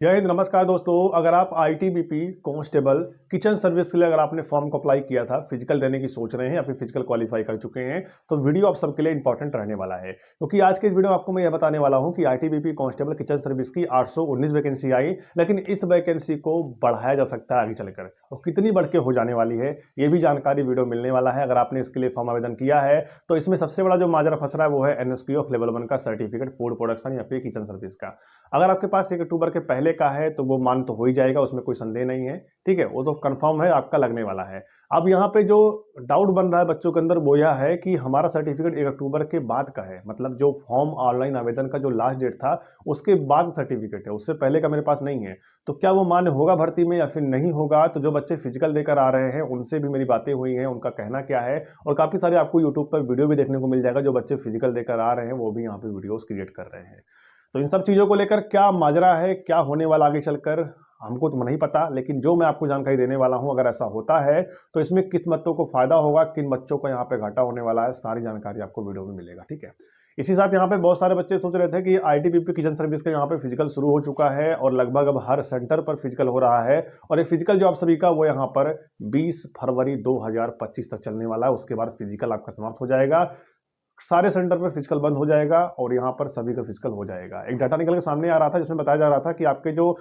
जय हिंद। नमस्कार दोस्तों, अगर आप आईटीबीपी कांस्टेबल किचन सर्विस के लिए अगर आपने फॉर्म को अप्लाई किया था, फिजिकल देने की सोच रहे हैं या फिर फिजिकल क्वालिफाई कर चुके हैं, तो वीडियो आप सबके लिए इंपॉर्टेंट रहने वाला है। क्योंकि आज के इस वीडियो में आपको मैं यह बताने वाला हूं कि आईटीबीपी कांस्टेबल किचन सर्विस की 819 वैकेंसी आई, लेकिन इस वैकेंसी को बढ़ाया जा सकता है आगे चलकर, और कितनी बढ़ के हो जाने वाली है ये भी जानकारी वीडियो मिलने वाला है। अगर आपने इसके लिए फॉर्म आवेदन किया है तो इसमें सबसे बड़ा जो माजरा फंस रहा है वो है एनएसक्यू लेवल 1 का सर्टिफिकेट फूड प्रोडक्शन या फिर किचन सर्विस का। अगर आपके पास 1 अक्टूबर के पहले का है तो वो मान तो हो ही जाएगा, उसमें कोई संदेह नहीं है। ठीक है, वो तो कंफर्म है आपका लगने वाला है। अब यहाँ पे जो डाउट बन रहा है बच्चों के अंदर वो यह है कि हमारा सर्टिफिकेट 1 अक्टूबर के बाद का है, मतलब जो फॉर्म ऑनलाइन आवेदन का जो लास्ट डेट था उसके बाद सर्टिफिकेट है, उससे पहले का मेरे पास नहीं है। तो क्या वो मान्य होगा भर्ती में या फिर नहीं होगा? तो जो बच्चे फिजिकल देकर आ रहे हैं उनसे भी मेरी बातें हुई हैं, उनका कहना क्या है, और काफी सारे आपको यूट्यूब पर वीडियो भी देखने को मिल जाएगा। जो बच्चे फिजिकल देकर आ रहे हैं वो भी यहाँ पे वीडियोस क्रिएट कर रहे हैं। तो इन सब चीज़ों को लेकर क्या माजरा है, क्या होने वाला आगे चलकर, हमको तो नहीं पता। लेकिन जो मैं आपको जानकारी देने वाला हूं, अगर ऐसा होता है तो इसमें किस बच्चों को फायदा होगा, किन बच्चों को यहाँ पे घाटा होने वाला है, सारी जानकारी आपको वीडियो में मिलेगा। ठीक है, इसी साथ यहाँ पे बहुत सारे बच्चे सोच रहे थे कि आईटीबीपी किचन सर्विस का यहाँ पे फिजिकल शुरू हो चुका है और लगभग अब हर सेंटर पर फिजिकल हो रहा है, और एक फिजिकल जो आप सभी का वो यहाँ पर 20 फरवरी 2025 तक चलने वाला है। उसके बाद फिजिकल आपका समाप्त हो जाएगा, सारे सेंटर पे फिजिकल बंद हो जाएगा और यहाँ पर सभी का फिजिकल हो जाएगा। एक डाटा निकल के सामने आ रहा था जिसमें बताया जा रहा था कि आपके जो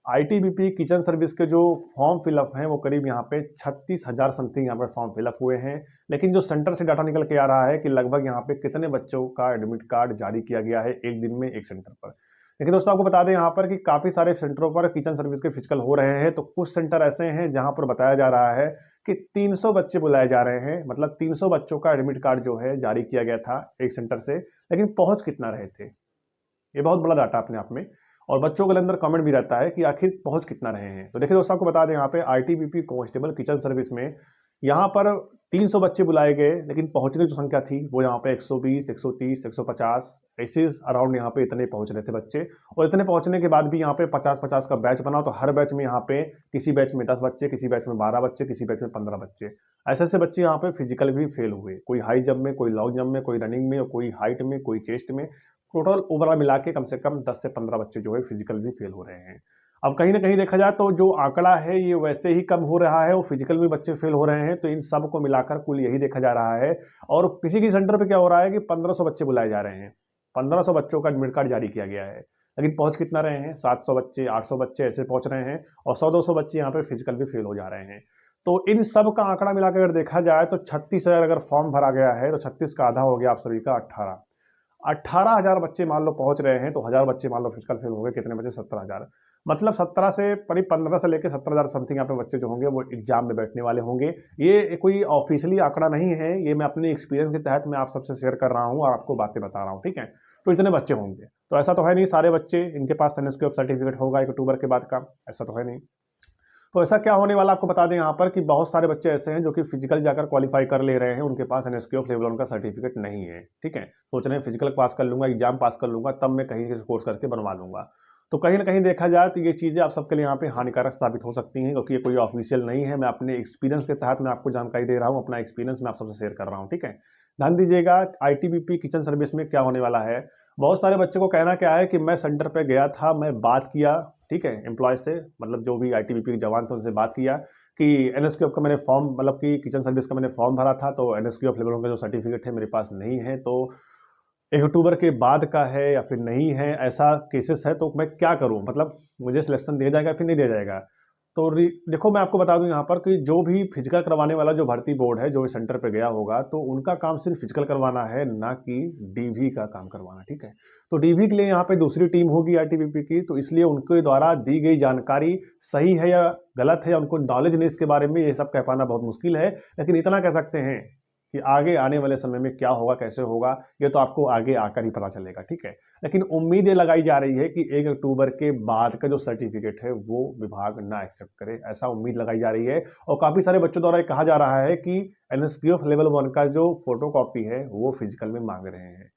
आईटीबीपी किचन सर्विस के जो फॉर्म फिलअप हैं वो करीब यहाँ पे 36,000 समथिंग यहाँ पे फॉर्म फिलअप हुए हैं। लेकिन जो सेंटर से डाटा निकल के आ रहा है कि लगभग यहाँ पे कितने बच्चों का एडमिट कार्ड जारी किया गया है एक दिन में एक सेंटर पर। लेकिन दोस्तों आपको बता दें यहाँ पर कि काफ़ी सारे सेंटरों पर किचन सर्विस के फिजिकल हो रहे हैं, तो कुछ सेंटर ऐसे हैं जहाँ पर बताया जा रहा है कि 300 बच्चे बुलाए जा रहे हैं, मतलब 300 बच्चों का एडमिट कार्ड जो है जारी किया गया था एक सेंटर से, लेकिन पहुंच कितना रहे थे, ये बहुत बड़ा डाटा अपने आप में। और बच्चों के अंदर कमेंट भी रहता है कि आखिर पहुंच कितना रहे हैं। तो देखिए दोस्तों आपको बता दें यहाँ पे आईटीबीपी कांस्टेबल किचन सर्विस में यहाँ पर 300 बच्चे बुलाए गए, लेकिन पहुंचने की जो संख्या थी वो यहाँ पे 120, 130, 150 ऐसे अराउंड यहाँ पे इतने पहुंच रहे थे बच्चे। और इतने पहुंचने के बाद भी यहाँ पे 50-50 का बैच बना, तो हर बैच में यहाँ पे किसी बैच में 10 बच्चे, किसी बैच में 12 बच्चे, किसी बैच में 15 बच्चे, ऐसे ऐसे बच्चे यहाँ पे फिजिकल भी फेल हुए। कोई हाई जंप में, कोई लॉन्ग जंप में, कोई रनिंग में, कोई हाइट में, कोई चेस्ट में, टोटल ओवरऑल मिला के कम से कम 10 से 15 बच्चे जो है फिजिकल भी फेल हो रहे हैं। अब कहीं ना कहीं देखा जाए तो जो आंकड़ा है ये वैसे ही कम हो रहा है और फिजिकल में बच्चे फेल हो रहे हैं, तो इन सब को मिलाकर कुल यही देखा जा रहा है। और किसी की सेंटर पे क्या हो रहा है कि 1500 बच्चे बुलाए जा रहे हैं, 1500 बच्चों का एडमिट कार्ड जारी किया गया है, लेकिन पहुंच कितना रहे हैं? 700 बच्चे, 800 बच्चे ऐसे पहुंच रहे हैं, और 100-200 बच्चे यहाँ पे फिजिकल भी फेल हो जा रहे हैं। तो इन सब का आंकड़ा मिलाकर अगर देखा जाए तो 36,000 अगर फॉर्म भरा गया है तो 36 का आधा हो गया आप सभी का 18। 18,000 बच्चे मान लो पहुंच रहे हैं, तो 1000 बच्चे मान लो फिजिकल फेल हो गए, कितने बचे? 17,000। मतलब 17 से करीब 15 से लेकर 17,000 समथिंग यहाँ पे बच्चे जो होंगे वो एग्जाम में बैठने वाले होंगे। ये कोई ऑफिशियली आंकड़ा नहीं है, ये मैं अपने एक्सपीरियंस के तहत मैं आप सबसे शेयर कर रहा हूँ और आपको बातें बता रहा हूँ। ठीक है, तो इतने बच्चे होंगे, तो ऐसा तो है नहीं सारे बच्चे इनके पास एनएसक्यू सर्टिफिकेट होगा 1 अक्टूबर के बाद का, ऐसा तो है नहीं। तो ऐसा क्या होने वाला आपको बता दें यहाँ पर कि बहुत सारे बच्चे ऐसे हैं जो कि फिजिकल जाकर क्वालिफाई कर ले रहे हैं, उनके पास एनएसक्यू लेवल 1 का सर्टिफिकेट नहीं है। ठीक है, सोच रहे हैं फिजिकल पास कर लूंगा, एग्जाम पास कर लूंगा, तब मैं कहीं से कोर्स करके बनवा लूंगा। तो कहीं ना कहीं देखा जाए तो ये चीज़ें आप सबके लिए यहाँ पे हानिकारक साबित हो सकती हैं, क्योंकि ये कोई ऑफिशियल नहीं है। मैं अपने एक्सपीरियंस के तहत मैं आपको जानकारी दे रहा हूँ, अपना एक्सपीरियंस मैं आप सबसे शेयर कर रहा हूँ। ठीक है, ध्यान दीजिएगा आईटीबीपी किचन सर्विस में क्या होने वाला है। बहुत सारे बच्चों को कहना क्या है कि मैं सेंटर पे गया था, मैं बात किया, ठीक है, एम्प्लॉय से, मतलब जो भी आईटीबीपी के जवान थे उनसे बात किया कि एनएसक्यू का मैंने फॉर्म, मतलब कि किचन सर्विस का मैंने फॉर्म भरा था, तो एनएसक्यू लेवल 1 का जो सर्टिफिकेट है मेरे पास नहीं है, तो 1 अक्टूबर के बाद का है या फिर नहीं है, ऐसा केसेस है, तो मैं क्या करूं, मतलब मुझे सिलेक्शन दिया जाएगा फिर नहीं दिया जाएगा? तो देखो मैं आपको बता दूं यहाँ पर कि जो भी फिजिकल करवाने वाला जो भर्ती बोर्ड है जो इस सेंटर पे गया होगा, तो उनका काम सिर्फ फिजिकल करवाना है, ना कि डीवी का काम करवाना। ठीक है, तो डीवी के लिए यहाँ पे दूसरी टीम होगी आईटीबीपी की, तो इसलिए उनके द्वारा दी गई जानकारी सही है या गलत है, या उनको नॉलेज नहीं इसके बारे में, ये सब कह पाना बहुत मुश्किल है। लेकिन इतना कह सकते हैं कि आगे आने वाले समय में क्या होगा, कैसे होगा, ये तो आपको आगे आकर ही पता चलेगा। ठीक है, लेकिन उम्मीद ये लगाई जा रही है कि 1 अक्टूबर के बाद का जो सर्टिफिकेट है वो विभाग ना एक्सेप्ट करे, ऐसा उम्मीद लगाई जा रही है। और काफी सारे बच्चों द्वारा कहा जा रहा है कि एनएसक्यू लेवल 1 का जो फोटो कॉपी है वो फिजिकल में मांग रहे हैं।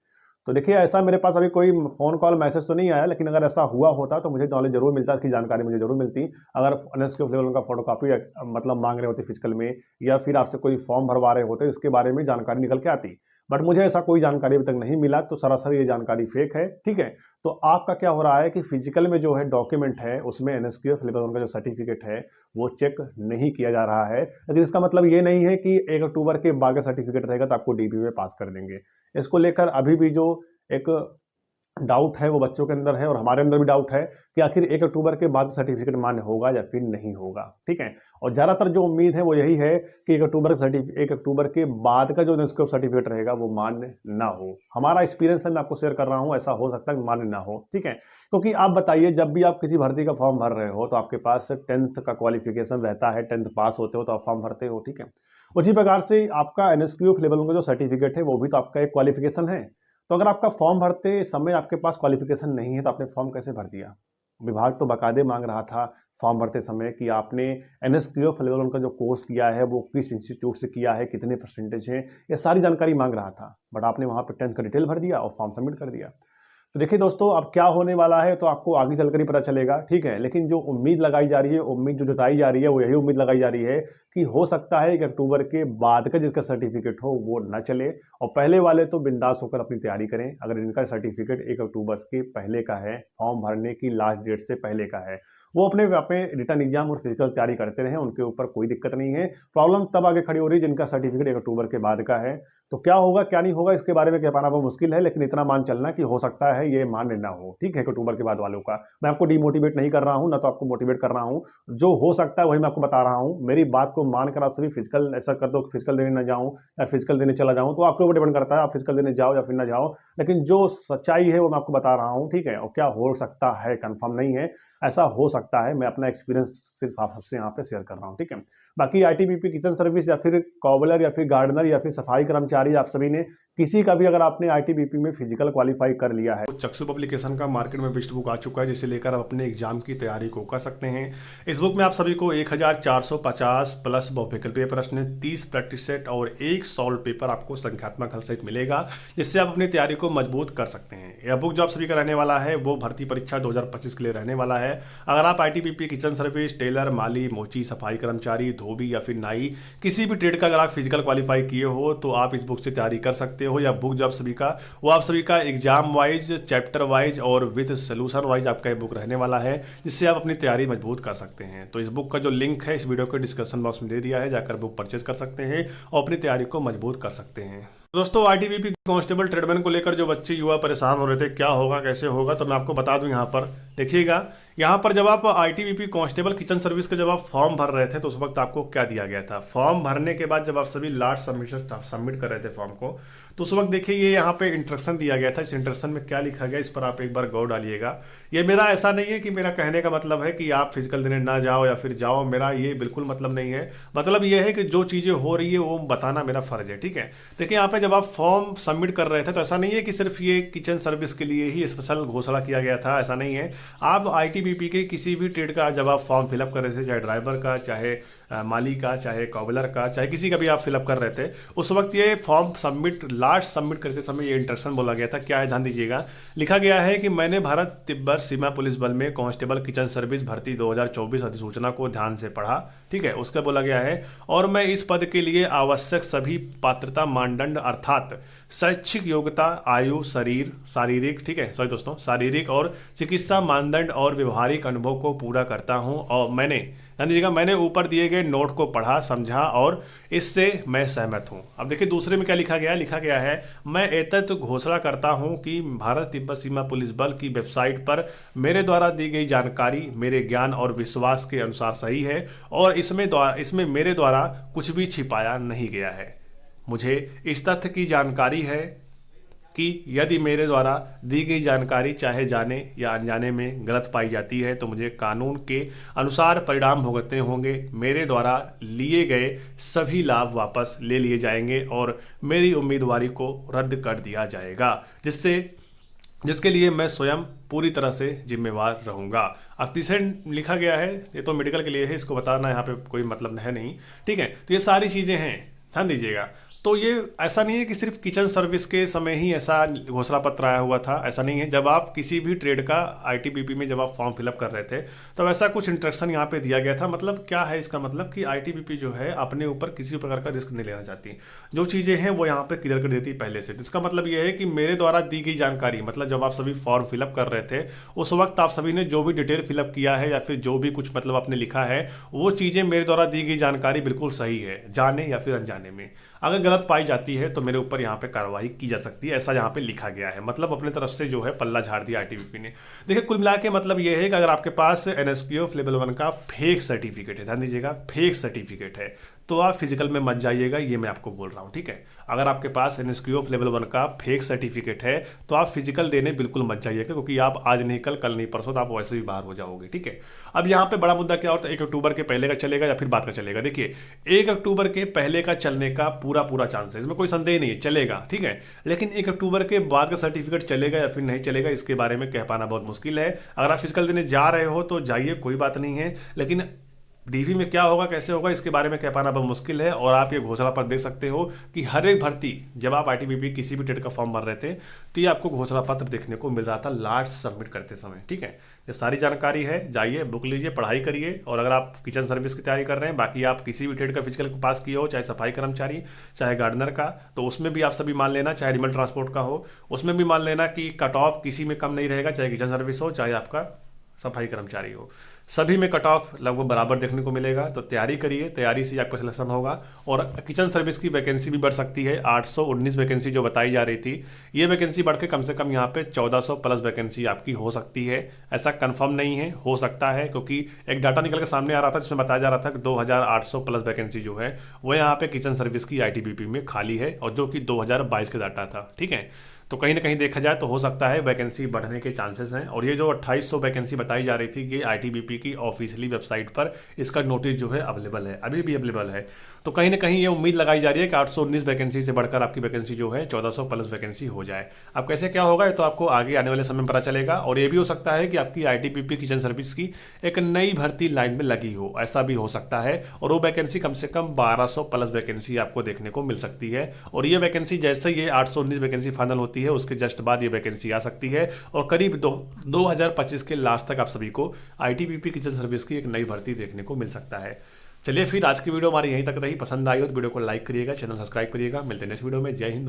तो देखिए ऐसा मेरे पास अभी कोई फोन कॉल मैसेज तो नहीं आया, लेकिन अगर ऐसा हुआ होता तो मुझे नॉलेज जरूर मिलता, इसकी जानकारी मुझे जरूर मिलती। अगर एनएसक्यू लेवल का फोटो कॉपी मतलब मांग रहे होते फिजिकल में, या फिर आपसे कोई फॉर्म भरवा रहे होते, इसके बारे में जानकारी निकल के आती। बट मुझे ऐसा कोई जानकारी अभी तक नहीं मिला, तो सरासर ये जानकारी फेक है। ठीक है, तो आपका क्या हो रहा है कि फिजिकल में जो है डॉक्यूमेंट है उसमें NSQF लेवल 1 का जो सर्टिफिकेट है वो चेक नहीं किया जा रहा है। लेकिन इसका मतलब ये नहीं है कि 1 अक्टूबर के बाद का सर्टिफिकेट रहेगा तो आपको DP में पास कर देंगे। इसको लेकर अभी भी जो एक डाउट है वो बच्चों के अंदर है और हमारे अंदर भी डाउट है कि आखिर 1 अक्टूबर के बाद सर्टिफिकेट मान्य होगा या फिर नहीं होगा। ठीक है, और ज़्यादातर जो उम्मीद है वो यही है कि 1 अक्टूबर के बाद का जो NSQF सर्टिफिकेट रहेगा वो मान्य ना हो। हमारा एक्सपीरियंस है, मैं आपको शेयर कर रहा हूँ, ऐसा हो सकता है मान्य ना हो। ठीक है, क्योंकि आप बताइए जब भी आप किसी भर्ती का फॉर्म भर रहे हो तो आपके पास 10th का क्वालिफिकेशन रहता है, 10th पास होते हो तो आप फॉर्म भरते हो। ठीक है, उसी प्रकार से आपका NSQF लेवल 1 का जो सर्टिफिकेट है वो भी तो आपका एक क्वालिफिकेशन है। तो अगर आपका फॉर्म भरते समय आपके पास क्वालिफिकेशन नहीं है तो आपने फॉर्म कैसे भर दिया? विभाग तो बाकायदे मांग रहा था फॉर्म भरते समय कि आपने NSQF लेवल 1 का जो कोर्स किया है वो किस इंस्टीट्यूट से किया है, कितने परसेंटेज है, ये सारी जानकारी मांग रहा था। बट आपने वहाँ पे 10th का डिटेल भर दिया और फॉर्म सबमिट कर दिया। तो देखिए दोस्तों, अब क्या होने वाला है तो आपको आगे चलकर ही पता चलेगा। ठीक है, लेकिन जो उम्मीद लगाई जा रही है, उम्मीद जो जताई जा रही है वो यही उम्मीद लगाई जा रही है कि हो सकता है कि अक्टूबर के बाद का जिसका सर्टिफिकेट हो वो न चले और पहले वाले तो बिंदास होकर अपनी तैयारी करें। अगर इनका सर्टिफिकेट 1 अक्टूबर के पहले का है, फॉर्म भरने की लास्ट डेट से पहले का है, वो अपने रिटर्न एग्जाम और फिजिकल तैयारी करते रहें, उनके ऊपर कोई दिक्कत नहीं है। प्रॉब्लम तब आगे खड़ी हो रही है जिनका सर्टिफिकेट 1 अक्टूबर के बाद का है। तो क्या होगा क्या नहीं होगा इसके बारे में कह पाना बहुत मुश्किल है, लेकिन इतना मान चलना कि हो सकता है ये मान्य ना हो। ठीक है, 1 अक्टूबर के बाद वालों का मैं आपको डिमोटिवेट नहीं कर रहा हूं, ना तो आपको मोटिवेट कर रहा हूं। जो हो सकता है वही मैं आपको बता रहा हूं। मेरी बात को मानकर आप सभी फिजिकल ऐसा कर दो, फिजिकल देने ना जाऊं या फिजिकल देने चला जाऊं, तो आपके ऊपर डिपेंड करता है आप फिजिकल देने जाओ या फिर ना जाओ। लेकिन जो सच्चाई है वो मैं आपको बता रहा हूं। ठीक है, और क्या हो सकता है कंफर्म नहीं है, ऐसा हो सकता है। मैं अपना एक्सपीरियंस सिर्फ आप सबसे यहाँ पे शेयर कर रहा हूँ। ठीक है, बाकी ITBP किचन सर्विस या फिर कॉबलर या फिर गार्डनर या फिर सफाई कर्मचारी, आप सभी ने किसी का भी अगर आपने ITBP में फिजिकल क्वालिफाई कर लिया है, चक्षु पब्लिकेशन का मार्केट में बेस्ट बुक आ चुका है जिसे लेकर आप अपने एग्जाम की तैयारी को कर सकते हैं। इस बुक में आप सभी को 1450 प्लस बहुविकल्पीय प्रश्न, 30 प्रैक्टिस सेट और 1 सॉल्व पेपर आपको संख्यात्मक हल सहित मिलेगा, जिससे आप अपनी तैयारी को मजबूत कर सकते हैं। यह बुक जो आप सभी का रहने वाला है वो भर्ती परीक्षा 2025 के लिए रहने वाला है। अगर आप ITBP किचन सर्विस, टेलर, माली, मोची, सफाई कर्मचारी, धोबी या फिर नाई, किसी भी ट्रेड का अगर आप फिजिकल क्वालिफाई किए हो तो आप इस बुक से तैयारी कर सकते हो। या बुक जो आप सभी का वो आप सभी का एग्जाम वाइज, चैप्टर वाइज और विद सोल्यूशन वाइज आपका ये बुक रहने वाला है, जिससे आप अपनी तैयारी मजबूत कर सकते हैं। तो इस बुक का जो लिंक है इस वीडियो के डिस्क्रिप्शन बॉक्स में दे दिया है, जाकर बुक परचेज कर सकते हैं और अपनी तैयारी को मजबूत कर सकते हैं। दोस्तों, ITBP कांस्टेबल ट्रेडमैन को लेकर जो बच्चे युवा परेशान हो रहे थे क्या होगा कैसे होगा, तो मैं आपको बता दूं। यहाँ पर देखिएगा, यहाँ पर जब आप ITBP कांस्टेबल किचन सर्विस का जब आप फॉर्म भर रहे थे तो उस वक्त आपको क्या दिया गया था। फॉर्म भरने के बाद जब आप सभी लास्ट सबमिट कर रहे थे फॉर्म को, तो उस वक्त देखिए ये यहाँ पे इंस्ट्रक्शन दिया गया था। इस इंस्ट्रक्शन में क्या लिखा गया इस पर आप एक बार गौर डालिएगा। ये मेरा ऐसा नहीं है कि मेरा कहने का मतलब है कि आप फिजिकल देने ना जाओ या फिर जाओ, मेरा ये बिल्कुल मतलब नहीं है। मतलब ये है कि जो चीज़ें हो रही है वो बताना मेरा फर्ज है। ठीक है, देखिए यहाँ पे जब आप फॉर्म सबमिट कर रहे थे तो ऐसा नहीं है कि सिर्फ ये किचन सर्विस के लिए ही स्पेशल घोषणा किया गया था, ऐसा नहीं है। आप ITBP के किसी भी ट्रेड का जब आप फॉर्म फिलअप कर रहे थे, चाहे ड्राइवर का, चाहे माली का, चाहे कॉबलर का, चाहे किसी का भी आप फिलअप कर रहे थे, उस वक्त ये फॉर्म लास्ट सबमिट करते समय ये इंस्ट्रक्शन बोला गया था। क्या है, ध्यान दीजिएगा। लिखा गया है कि मैंने भारत तिब्बत सीमा पुलिस बल में कांस्टेबल किचन सर्विस भर्ती 2024 अधिसूचना को ध्यान से पढ़ा। ठीक है, उसका बोला गया है और मैं इस पद के लिए आवश्यक सभी पात्रता मानदंड अर्थात शैक्षिक योग्यता, आयु, शारीरिक, ठीक है, सॉरी दोस्तों, शारीरिक और चिकित्सा मानदंड और व्यवहारिक अनुभव को पूरा करता हूं। और मैंने ऊपर दिए गए नोट को पढ़ा, समझा और इससे मैं सहमत हूं। अब देखिए दूसरे में क्या लिखा गया है, मैं एतत् घोषणा करता हूं कि भारत तिब्बत सीमा पुलिस बल की वेबसाइट पर मेरे द्वारा दी गई जानकारी मेरे ज्ञान और विश्वास के अनुसार सही है और इसमें मेरे द्वारा कुछ भी छिपाया नहीं गया है। मुझे इस तथ्य की जानकारी है कि यदि मेरे द्वारा दी गई जानकारी चाहे जाने या अनजाने में गलत पाई जाती है तो मुझे कानून के अनुसार परिणाम भुगतने होंगे। मेरे द्वारा लिए गए सभी लाभ वापस ले लिए जाएंगे और मेरी उम्मीदवारी को रद्द कर दिया जाएगा, जिसके लिए मैं स्वयं पूरी तरह से जिम्मेवार रहूंगा। अब तीसरे लिखा गया है, ये तो मेडिकल के लिए है, इसको बताना यहाँ पे कोई मतलब है नहीं। ठीक है, तो ये सारी चीज़ें हैं, ध्यान दीजिएगा। तो ये ऐसा नहीं है कि सिर्फ किचन सर्विस के समय ही ऐसा घोषणा पत्र आया हुआ था, ऐसा नहीं है। जब आप किसी भी ट्रेड का आईटीबीपी में जब आप फॉर्म फिलअप कर रहे थे तब ऐसा कुछ इंस्ट्रक्शन यहाँ पे दिया गया था। मतलब क्या है इसका मतलब कि आईटीबीपी जो है अपने ऊपर किसी प्रकार का रिस्क नहीं लेना चाहती, जो चीज़ें हैं वो यहाँ पे क्लियर कर देती पहले से। इसका मतलब ये है कि मेरे द्वारा दी गई जानकारी, मतलब जब आप सभी फॉर्म फिलअप कर रहे थे उस वक्त आप सभी ने जो भी डिटेल फिलअप किया है या फिर जो भी कुछ मतलब आपने लिखा है, वो चीज़ें मेरे द्वारा दी गई जानकारी बिल्कुल सही है, जाने या फिर अनजाने में। अगर गलत पाई जाती है तो मेरे ऊपर यहाँ पे कार्रवाई की जा सकती है, ऐसा यहाँ पे लिखा गया है। मतलब अपने तरफ से जो है पल्ला झाड़ दिया आईटीबीपी ने। देखिए कुल मिला के मतलब ये है कि अगर आपके पास एनएसक्यूएफ लेवल 1 का फेक सर्टिफिकेट है, ध्यान दीजिएगा फेक सर्टिफिकेट है, तो आप फिजिकल में मत जाइएगा, ये मैं आपको बोल रहा हूँ, ठीक है। अगर आपके पास एनएसक्यूएफ लेवल 1 का फेक सर्टिफिकेट है तो आप फिजिकल देने बिल्कुल मत जाइएगा, क्योंकि आप आज नहीं कल नहीं परसों तो आप वैसे भी बाहर हो जाओगे, ठीक है। अब यहाँ पे बड़ा मुद्दा क्या होता है, 1 अक्टूबर के पहले का चलेगा या फिर बाद का चलेगा। देखिए 1 अक्टूबर के पहले का चलने का पूरा चांस है, इसमें कोई संदेह नहीं है, चलेगा, ठीक है। लेकिन 1 अक्टूबर के बाद का सर्टिफिकेट चलेगा या फिर नहीं चलेगा, इसके बारे में कह पाना बहुत मुश्किल है। अगर आप फिजिकल देने जा रहे हो तो जाइए, कोई बात नहीं है, लेकिन डीवी में क्या होगा कैसे होगा इसके बारे में कह पाना बहुत मुश्किल है। और आप ये घोषणा पत्र देख सकते हो कि हर एक भर्ती, जब आप आईटीबीपी किसी भी ट्रेड का फॉर्म भर रहे थे तो ये आपको घोषणा पत्र देखने को मिल रहा था लास्ट सबमिट करते समय, ठीक है। ये सारी जानकारी है, जाइए बुक लीजिए, पढ़ाई करिए। और अगर आप किचन सर्विस की तैयारी कर रहे हैं, बाकी आप किसी भी ट्रेड का फिजिकल पास किए हो, चाहे सफाई कर्मचारी चाहे गार्डनर का, तो उसमें भी आप सभी मान लेना, चाहे एनिमल ट्रांसपोर्ट का हो उसमें भी मान लेना कि कट ऑफ किसी में कम नहीं रहेगा, चाहे किचन सर्विस हो चाहे आपका सफाई कर्मचारी हो, सभी में कट ऑफ लगभग बराबर देखने को मिलेगा। तो तैयारी करिए, तैयारी से आपका सिलेक्शन होगा। और किचन सर्विस की वैकेंसी भी बढ़ सकती है, 819 वैकेंसी जो बताई जा रही थी, ये वैकेंसी बढ़ के कम से कम यहाँ पे 1400 प्लस वैकेंसी आपकी हो सकती है। ऐसा कंफर्म नहीं है, हो सकता है, क्योंकि एक डाटा निकल के सामने आ रहा था जिसमें बताया जा रहा था कि 2800 प्लस वैकेंसी जो है वो यहाँ पे किचन सर्विस की आईटीबीपी में खाली है, और जो कि 2022 का डाटा था, ठीक है। तो कहीं ना कहीं देखा जाए तो हो सकता है वैकेंसी बढ़ने के चांसेस हैं। और ये जो 2800 वैकेंसी बताई जा रही थी ये आईटीबीपी की ऑफिशियली वेबसाइट पर इसका नोटिस जो है अवेलेबल है, अभी भी अवेलेबल है। तो कहीं ना कहीं ये उम्मीद लगाई जा रही है कि 819 वैकेंसी से बढ़कर आपकी वैकेंसी जो है 1400 प्लस वैकेंसी हो जाए। अब कैसे क्या होगा तो आपको आगे आने वाले समय में पता चलेगा। और ये भी हो सकता है कि आपकी आईटीबीपी किचन सर्विस की एक नई भर्ती लाइन में लगी हो, ऐसा भी हो सकता है। और वो वैकेंसी कम से कम 1200 प्लस वैकेंसी आपको देखने को मिल सकती है। और ये वैकेंसी जैसे ये 819 वैकेंसी फाइनल होती है उसके जस्ट बाद ये वैकेंसी आ सकती है। और करीब 2025 के लास्ट तक आप सभी को आईटीबीपी किचन सर्विस की एक नई भर्ती देखने को मिल सकता है। चलिए फिर आज की वीडियो हमारी यहीं तक रही। पसंद आई हो तो वीडियो को लाइक करिएगा, चैनल सब्सक्राइब करिएगा। मिलते हैं नेक्स्ट वीडियो में। जय हिंद।